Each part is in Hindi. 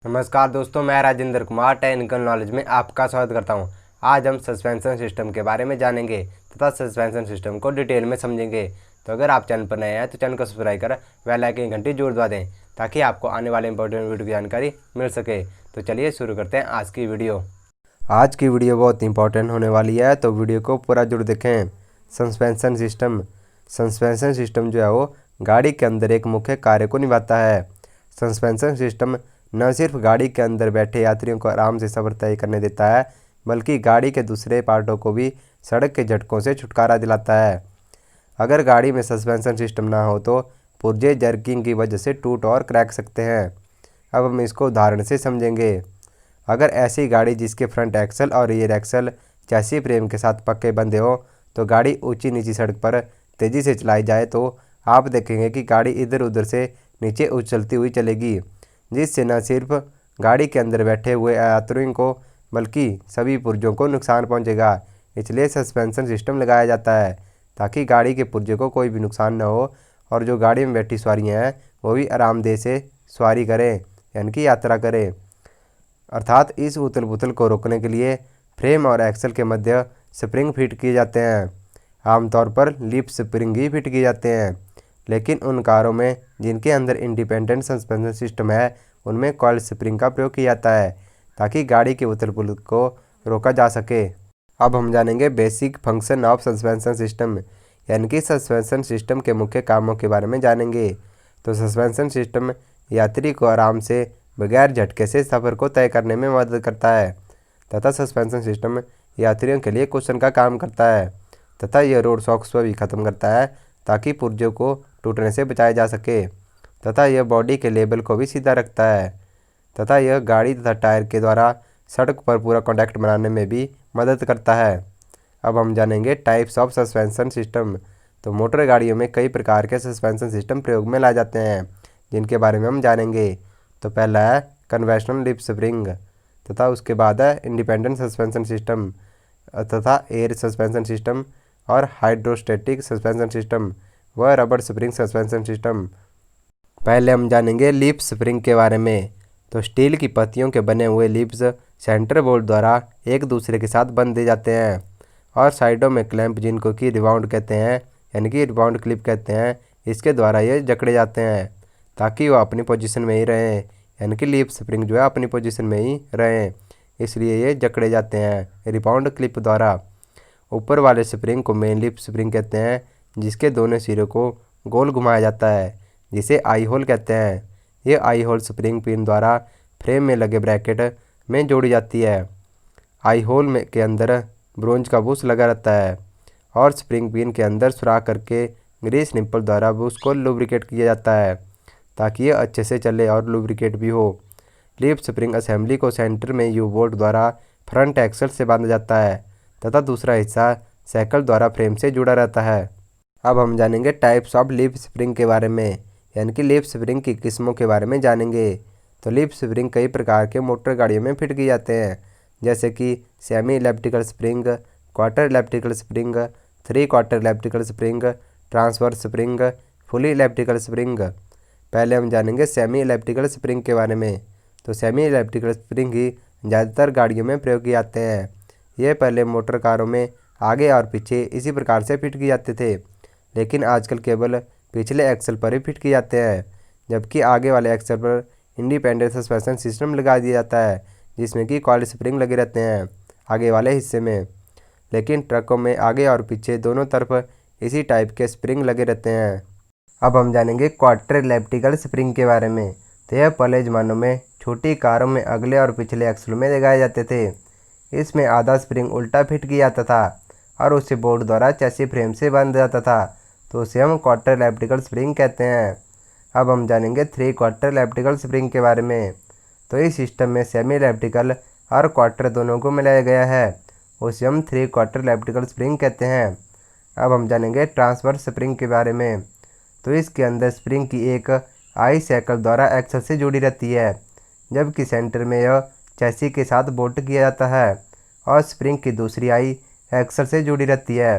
नमस्कार दोस्तों, मैं राजेंद्र कुमार टेक्निकल नॉलेज में आपका स्वागत करता हूं। आज हम सस्पेंशन सिस्टम के बारे में जानेंगे तथा सस्पेंशन सिस्टम को डिटेल में समझेंगे। तो अगर आप चैनल पर नए हैं तो चैनल को सब्सक्राइब कर बेल आइकन की घंटी जरूर दबा दें ताकि आपको आने वाले इंपॉर्टेंट वीडियो की जानकारी मिल सके। तो चलिए शुरू करते हैं आज की वीडियो। आज की वीडियो बहुत इंपॉर्टेंट होने वाली है, तो वीडियो को पूरा जरूर देखें। सस्पेंशन सिस्टम जो है वो गाड़ी के अंदर एक मुख्य कार्य को निभाता है। सस्पेंशन सिस्टम न सिर्फ गाड़ी के अंदर बैठे यात्रियों को आराम से सफ़र तय करने देता है, बल्कि गाड़ी के दूसरे पार्टों को भी सड़क के झटकों से छुटकारा दिलाता है। अगर गाड़ी में सस्पेंशन सिस्टम ना हो तो पुर्जे जर्किंग की वजह से टूट और क्रैक सकते हैं। अब हम इसको उदाहरण से समझेंगे। अगर ऐसी गाड़ी जिसके फ्रंट एक्सल और रियर एक्सल चैसी फ्रेम के साथ पक्के बंधे हो तो गाड़ी ऊंची नीची सड़क पर तेज़ी से चलाई जाए तो आप देखेंगे कि गाड़ी इधर उधर से नीचे उछलती हुई चलेगी, जिससे न सिर्फ गाड़ी के अंदर बैठे हुए यात्रियों को बल्कि सभी पुर्जों को नुकसान पहुंचेगा। इसलिए सस्पेंशन सिस्टम लगाया जाता है ताकि गाड़ी के पुर्जे को कोई भी नुकसान न हो और जो गाड़ी में बैठी सवारियां हैं वो भी आरामदेह से सवारी करें, यानी कि यात्रा करें। अर्थात इस उथल पुथल को रोकने के लिए फ्रेम और एक्सल के मध्य स्प्रिंग फिट किए जाते हैं। आमतौर पर लीफ स्प्रिंग ही फिट किए जाते हैं, लेकिन उन कारों में जिनके अंदर इंडिपेंडेंट सस्पेंशन सिस्टम है उनमें कॉइल स्प्रिंग का प्रयोग किया जाता है ताकि गाड़ी के उथल पुथल को रोका जा सके। अब हम जानेंगे basic function of suspension system, यानी कि सस्पेंशन सिस्टम के मुख्य कामों के बारे में जानेंगे। तो सस्पेंशन सिस्टम यात्री को आराम से बगैर झटके से सफ़र को तय करने में मदद करता है तथा सस्पेंशन सिस्टम यात्रियों के लिए कुशन का काम करता है तथा यह रोड शॉक्स को भी ख़त्म करता है ताकि पुर्जों को टूटने से बचाया जा सके तथा यह बॉडी के लेवल को भी सीधा रखता है तथा यह गाड़ी तथा टायर के द्वारा सड़क पर पूरा कॉन्टैक्ट बनाने में भी मदद करता है। अब हम जानेंगे टाइप्स ऑफ सस्पेंशन सिस्टम। तो मोटर गाड़ियों में कई प्रकार के सस्पेंशन सिस्टम प्रयोग में लाए जाते हैं, जिनके बारे में हम जानेंगे। तो पहला है कन्वेंशनल लीफ स्प्रिंग तथा उसके बाद है इंडिपेंडेंट सस्पेंशन सिस्टम तथा एयर सस्पेंशन सिस्टम और हाइड्रोस्टैटिक सस्पेंशन सिस्टम व रबर स्प्रिंग सस्पेंशन सिस्टम। पहले हम जानेंगे लीफ स्प्रिंग के बारे में। तो स्टील की पत्तियों के बने हुए लीफ्स सेंटर बोल्ट द्वारा एक दूसरे के साथ बंधे जाते हैं और साइडों में क्लैंप, जिनको कि रिबाउंड कहते हैं, यानी कि रिबाउंड क्लिप कहते हैं, इसके द्वारा ये जकड़े जाते हैं ताकि वो अपनी पोजीशन में ही रहें, यानी कि लीफ स्प्रिंग जो है अपनी पोजीशन में ही रहें, इसलिए ये जकड़े जाते हैं रिबाउंड क्लिप द्वारा। ऊपर वाले स्प्रिंग को मेन लीफ स्प्रिंग कहते हैं, जिसके दोनों सिरों को गोल घुमाया जाता है, जिसे आई होल कहते हैं। ये आई होल स्प्रिंग पिन द्वारा फ्रेम में लगे ब्रैकेट में जोड़ी जाती है। आई होल में के अंदर ब्रोंज का बुश लगा रहता है और स्प्रिंग पिन के अंदर सुराख करके ग्रीस निप्पल द्वारा बुश को लुब्रिकेट किया जाता है ताकि ये अच्छे से चले और लुब्रिकेट भी हो। लीफ स्प्रिंग असेंबली को सेंटर में यू बोल्ट द्वारा फ्रंट एक्सल से बांधा जाता है तथा दूसरा हिस्सा साइकिल द्वारा फ्रेम से जुड़ा रहता है। अब हम जानेंगे टाइप्स ऑफ लीफ स्प्रिंग के बारे में, यानी कि लीफ स्प्रिंग की किस्मों के बारे में जानेंगे। तो लीफ स्प्रिंग कई प्रकार के मोटर गाड़ियों में फिट किए जाते हैं, जैसे कि semi elliptical spring, quarter elliptical spring, 3/4 elliptical spring, transverse spring, fully elliptical spring. पहले हम जानेंगे सेमी इलेप्टिकल स्प्रिंग के बारे में। तो सेमी इलेप्टिकल स्प्रिंग ही ज़्यादातर गाड़ियों में प्रयोग किए जाते हैं। ये पहले मोटर कारों में आगे और पीछे इसी प्रकार से फिट किए जाते थे, लेकिन आजकल केवल पिछले एक्सल पर ही फिट किए जाते हैं, जबकि आगे वाले एक्सल पर इंडिपेंडेंट सस्पेंशन सिस्टम लगा दिया जाता है, जिसमें कि कॉइल स्प्रिंग लगे रहते हैं आगे वाले हिस्से में। लेकिन ट्रकों में आगे और पीछे दोनों तरफ इसी टाइप के स्प्रिंग लगे रहते हैं। अब हम जानेंगे क्वार्टर इलेप्टिकल स्प्रिंग के बारे में। तो यह पहले ज़मानों में छोटी कारों में अगले और पिछले एक्सल में लगाए जाते थे। इसमें आधा स्प्रिंग उल्टा फिट किया जाता था और उसे बोल्ट द्वारा चैसी फ्रेम से बांधा जाता था, तो उसे हम क्वार्टर इलेप्टिकल स्प्रिंग कहते हैं। अब हम जानेंगे 3/4 इलेप्टिकल स्प्रिंग के बारे में। तो इस सिस्टम में सेमी इलेप्टिकल और क्वार्टर दोनों को मिलाया गया है, उसे हम 3/4 इलेप्टिकल स्प्रिंग कहते हैं। अब हम जानेंगे ट्रांसवर्स स्प्रिंग के बारे में। तो इसके अंदर स्प्रिंग की एक आई साइकिल द्वारा एक्सल से जुड़ी रहती है, जबकि सेंटर में यह चैसी के साथ बोल्ट किया जाता है और स्प्रिंग की दूसरी आई एक्सल से जुड़ी रहती है।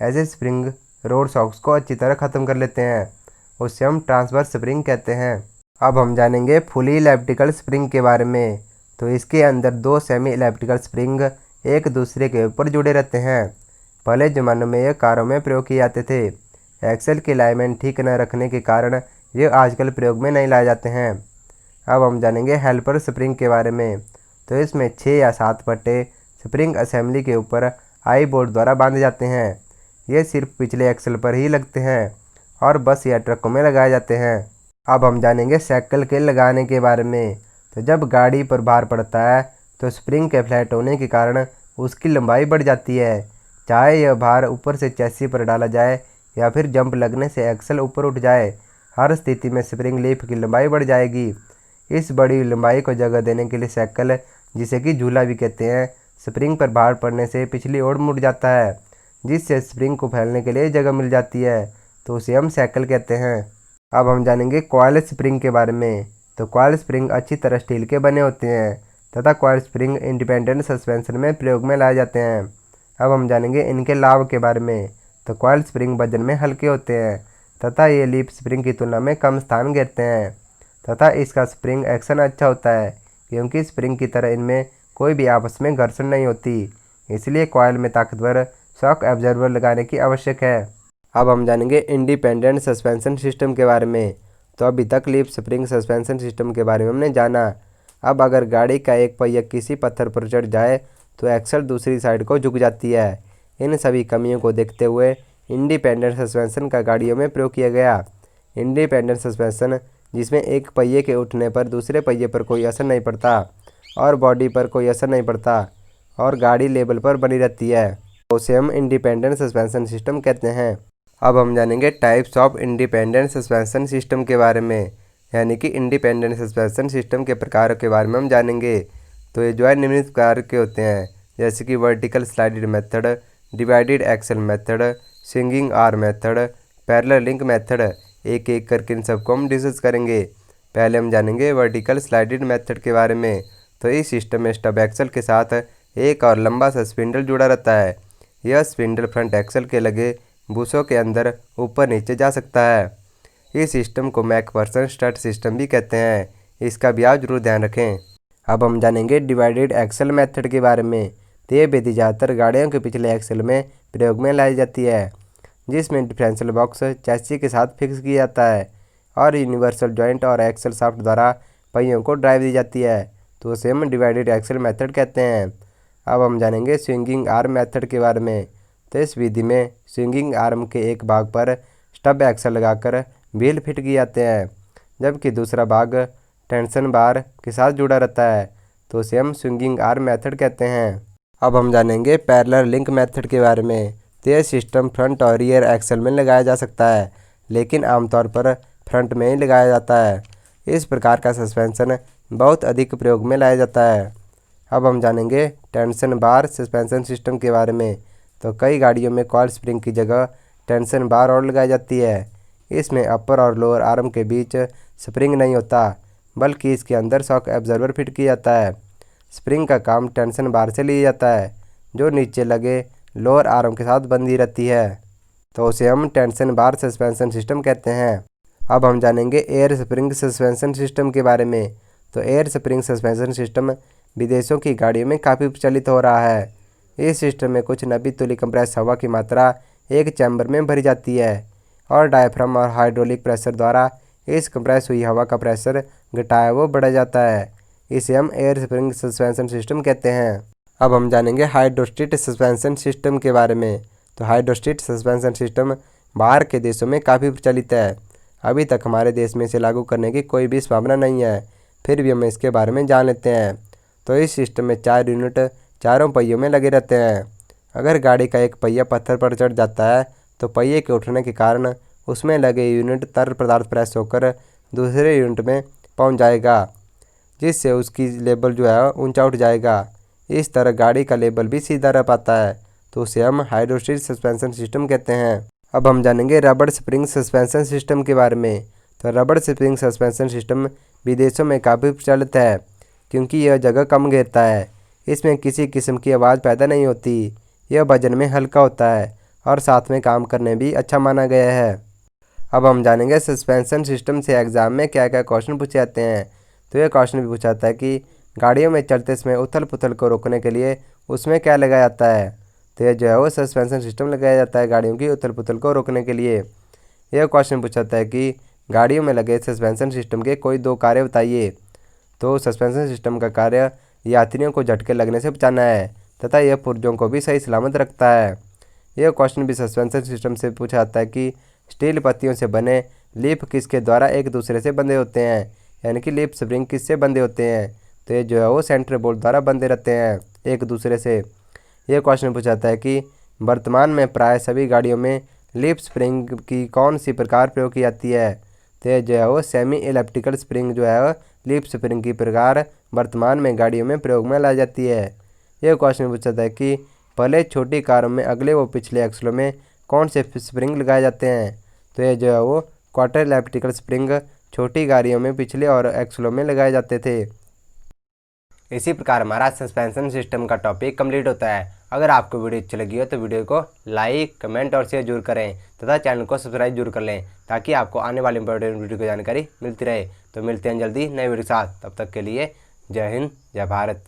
ऐसे स्प्रिंग रोड शॉक्स को अच्छी तरह ख़त्म कर लेते हैं, उसे हम ट्रांसवर्स स्प्रिंग कहते हैं। अब हम जानेंगे फुली इलिप्टिकल स्प्रिंग के बारे में। तो इसके अंदर दो सेमी इलिप्टिकल स्प्रिंग एक दूसरे के ऊपर जुड़े रहते हैं। पहले ज़मानों में ये कारों में प्रयोग किए जाते थे। एक्सेल की अलाइनमेंट ठीक न रखने के कारण ये आजकल प्रयोग में नहीं लाए जाते हैं। अब हम जानेंगे हेल्पर स्प्रिंग के बारे में। तो इसमें 6 या 7 पट्टे स्प्रिंग असेंबली के ऊपर आई बोर्ड द्वारा बांधे जाते हैं। ये सिर्फ पिछले एक्सेल पर ही लगते हैं और बस या ट्रकों में लगाए जाते हैं। अब हम जानेंगे साइकिल के लगाने के बारे में। तो जब गाड़ी पर भार पड़ता है तो स्प्रिंग के फ्लैट होने के कारण उसकी लंबाई बढ़ जाती है। चाहे यह भार ऊपर से चैसी पर डाला जाए या फिर जंप लगने से एक्सेल ऊपर उठ जाए, हर स्थिति में स्प्रिंग लीफ की लंबाई बढ़ जाएगी। इस बड़ी लंबाई को जगह देने के लिए साइकिल, जिसे कि झूला भी कहते हैं, स्प्रिंग पर भार पड़ने से पिछली ओर मुड़ जाता है, जिससे स्प्रिंग को फैलने के लिए जगह मिल जाती है। तो उसे हम साइकिल कहते हैं। अब हम जानेंगे कॉइल स्प्रिंग के बारे में। तो कॉइल स्प्रिंग अच्छी तरह स्टील के बने होते हैं तथा कॉइल स्प्रिंग इंडिपेंडेंट सस्पेंशन में प्रयोग में लाए जाते हैं। अब हम जानेंगे इनके लाभ के बारे में। तो कॉइल स्प्रिंग वजन में हल्के होते हैं तथा ये लीफ स्प्रिंग की तुलना में कम स्थान घेरते हैं तथा इसका स्प्रिंग एक्शन अच्छा होता है, क्योंकि स्प्रिंग की तरह इनमें कोई भी आपस में घर्षण नहीं होती। इसलिए कॉइल में ताकतवर शॉक एब्जॉर्बर लगाने की आवश्यक है। अब हम जानेंगे इंडिपेंडेंट सस्पेंशन सिस्टम के बारे में। तो अभी तक लीफ स्प्रिंग सस्पेंशन सिस्टम के बारे में हमने जाना। अब अगर गाड़ी का एक पहिया किसी पत्थर पर चढ़ जाए तो एक्सल दूसरी साइड को झुक जाती है। इन सभी कमियों को देखते हुए इंडिपेंडेंट सस्पेंशन का गाड़ियों में प्रयोग किया गया। इंडिपेंडेंट सस्पेंशन, जिसमें एक पहिए के उठने पर दूसरे पहिए पर कोई असर नहीं पड़ता और बॉडी पर कोई असर नहीं पड़ता और गाड़ी लेवल पर बनी रहती है, तो उसे हम इंडिपेंडेंट सस्पेंशन सिस्टम कहते हैं। अब हम जानेंगे types of independent suspension system के बारे में, यानी कि इंडिपेंडेंट सस्पेंशन सिस्टम के प्रकारों के बारे में हम जानेंगे। तो ये जो है निम्नलिखित प्रकार के होते हैं, जैसे कि vertical slided method, divided axle method, swinging arm method, parallel link method. एक एक करके इन सबको हम डिस्कस करेंगे। पहले हम जानेंगे वर्टिकल स्लाइडेड मेथड के बारे में। तो इस सिस्टम में स्टब एक्सल के साथ एक और लंबा सा स्पिंडल जुड़ा रहता है। यह स्पिंडल फ्रंट एक्सल के लगे बूसों के अंदर ऊपर नीचे जा सकता है। इस सिस्टम को मैकफर्सन स्टड सिस्टम भी कहते हैं। इसका भी आप जरूर ध्यान रखें। अब हम जानेंगे डिवाइडेड एक्सल मेथड के बारे में। तो ये विधि ज़्यादातर गाड़ियों के पिछले एक्सल में प्रयोग में लाई जाती है, जिसमें डिफरेंशियल बॉक्स चैसी के साथ फिक्स किया जाता है और यूनिवर्सल जॉइंट और एक्सल शाफ्ट द्वारा पहियों को ड्राइव दी जाती है। तो उसे हम डिवाइडेड एक्सल मेथड कहते हैं। अब हम जानेंगे स्विंगिंग आर्म मेथड के बारे में। तो इस विधि में स्विंगिंग आर्म के एक भाग पर स्टब एक्सल लगाकर व्हील फिट किए जाते हैं, जबकि दूसरा भाग टेंशन बार के साथ जुड़ा रहता है। तो उसे हम स्विंगिंग आर्म मेथड कहते हैं। अब हम जानेंगे पैरेलल लिंक मेथड के बारे में। तो यह सिस्टम फ्रंट और रियर एक्सल में लगाया जा सकता है, लेकिन आमतौर पर फ्रंट में ही लगाया जाता है। इस प्रकार का सस्पेंशन बहुत अधिक प्रयोग में लाया जाता है। अब हम जानेंगे टेंशन बार सस्पेंशन सिस्टम के बारे में। तो कई गाड़ियों में कॉइल स्प्रिंग की जगह टेंशन बार और लगाई जाती है। इसमें अपर और लोअर आर्म के बीच स्प्रिंग नहीं होता, बल्कि इसके अंदर शॉक एब्जॉर्बर फिट किया जाता है। स्प्रिंग का काम टेंशन बार से लिया जाता है, जो नीचे लगे लोअर आर्म के साथ बंधी रहती है। तो उसे हम टेंशन बार सस्पेंशन सिस्टम कहते हैं। अब हम जानेंगे एयर स्प्रिंग सस्पेंशन सिस्टम के बारे में। तो एयर स्प्रिंग सस्पेंशन सिस्टम विदेशों की गाड़ियों में काफ़ी प्रचलित हो रहा है। इस सिस्टम में कुछ नबी तुली कंप्रेस हवा की मात्रा एक चैम्बर में भरी जाती है और डायफ्राम और हाइड्रोलिक प्रेशर द्वारा इस कंप्रेस हुई हवा का प्रेशर घटाया वो बढ़ा जाता है। इसे हम एयर स्प्रिंग सस्पेंशन सिस्टम कहते हैं। अब हम जानेंगे हाइड्रोस्टेट सस्पेंशन सिस्टम के बारे में। तो हाइड्रोस्टेट सस्पेंशन सिस्टम बाहर के देशों में काफ़ी प्रचलित है। अभी तक हमारे देश में इसे लागू करने की कोई भी संभावना नहीं है, फिर भी हम इसके बारे में जान लेते हैं। तो इस सिस्टम में 4 यूनिट चारों पहियों में लगे रहते हैं। अगर गाड़ी का एक पहिया पत्थर पर चढ़ जाता है तो पहिए के उठने के कारण उसमें लगे यूनिट तरल पदार्थ प्रेस होकर दूसरे यूनिट में पहुंच जाएगा, जिससे उसकी लेवल जो है ऊंचा उठ जाएगा। इस तरह गाड़ी का लेवल भी सीधा रह पाता है। तो उसे हम हाइड्रोस्टेट सस्पेंशन सिस्टम कहते हैं। अब हम जानेंगे रबड़ स्प्रिंग सस्पेंशन सिस्टम के बारे में। तो रबड़ स्प्रिंग सस्पेंशन सिस्टम विदेशों में काफ़ी प्रचलित है, क्योंकि यह जगह कम घेरता है। इसमें किसी किस्म की आवाज़ पैदा नहीं होती। यह वजन में हल्का होता है और साथ में काम करने भी अच्छा माना गया है। अब हम जानेंगे सस्पेंशन सिस्टम से एग्जाम में क्या क्या क्वेश्चन पूछे जाते हैं। तो ये क्वेश्चन भी पूछा जाता है कि गाड़ियों में चलते समय उथल पुथल को रोकने के लिए उसमें क्या लगाया जाता है। तो ये जो है वो सस्पेंशन सिस्टम लगाया जाता है गाड़ियों की उथल पुथल को रोकने के लिए। यह क्वेश्चन पूछा जाता है कि गाड़ियों में लगे सस्पेंशन सिस्टम के कोई दो कार्य बताइए। तो सस्पेंशन सिस्टम का कार्य यात्रियों को झटके लगने से बचाना है तथा यह पुर्जों को भी सही सलामत रखता है। यह क्वेश्चन भी सस्पेंशन सिस्टम से पूछा जाता है कि स्टील पत्तियों से बने लीफ किसके द्वारा एक दूसरे से बंधे होते हैं, यानी कि लीफ स्प्रिंग किससे बंधे होते हैं। तो ये जो है वो सेंटर बोल्ट द्वारा बंधे रहते हैं एक दूसरे से। यह क्वेश्चन पूछा जाता है कि वर्तमान में प्राय सभी गाड़ियों में लीफ स्प्रिंग की कौन सी प्रकार प्रयोग की जाती है। तो ये जो है वो सेमी इलेप्टिकल स्प्रिंग जो है लीफ स्प्रिंग की प्रकार वर्तमान में गाड़ियों में प्रयोग में लाई जाती है। यह क्वेश्चन पूछा जाता है कि पहले छोटी कारों में अगले व पिछले एक्सलों में कौन से स्प्रिंग लगाए जाते हैं। तो ये जो है वो क्वार्टर इलेप्टिकल स्प्रिंग छोटी गाड़ियों में पिछले और एक्सलों में लगाए जाते थे। इसी प्रकार हमारा सस्पेंशन सिस्टम का टॉपिक कंप्लीट होता है। अगर आपको वीडियो अच्छी लगी हो तो वीडियो को लाइक, कमेंट और शेयर जरूर करें तथा चैनल को सब्सक्राइब जरूर कर लें ताकि आपको आने वाली इंपॉर्टेंट वीडियो की जानकारी मिलती रहे। तो मिलते हैं जल्दी नए वीडियो के साथ, तब तक के लिए जय हिंद, जय भारत।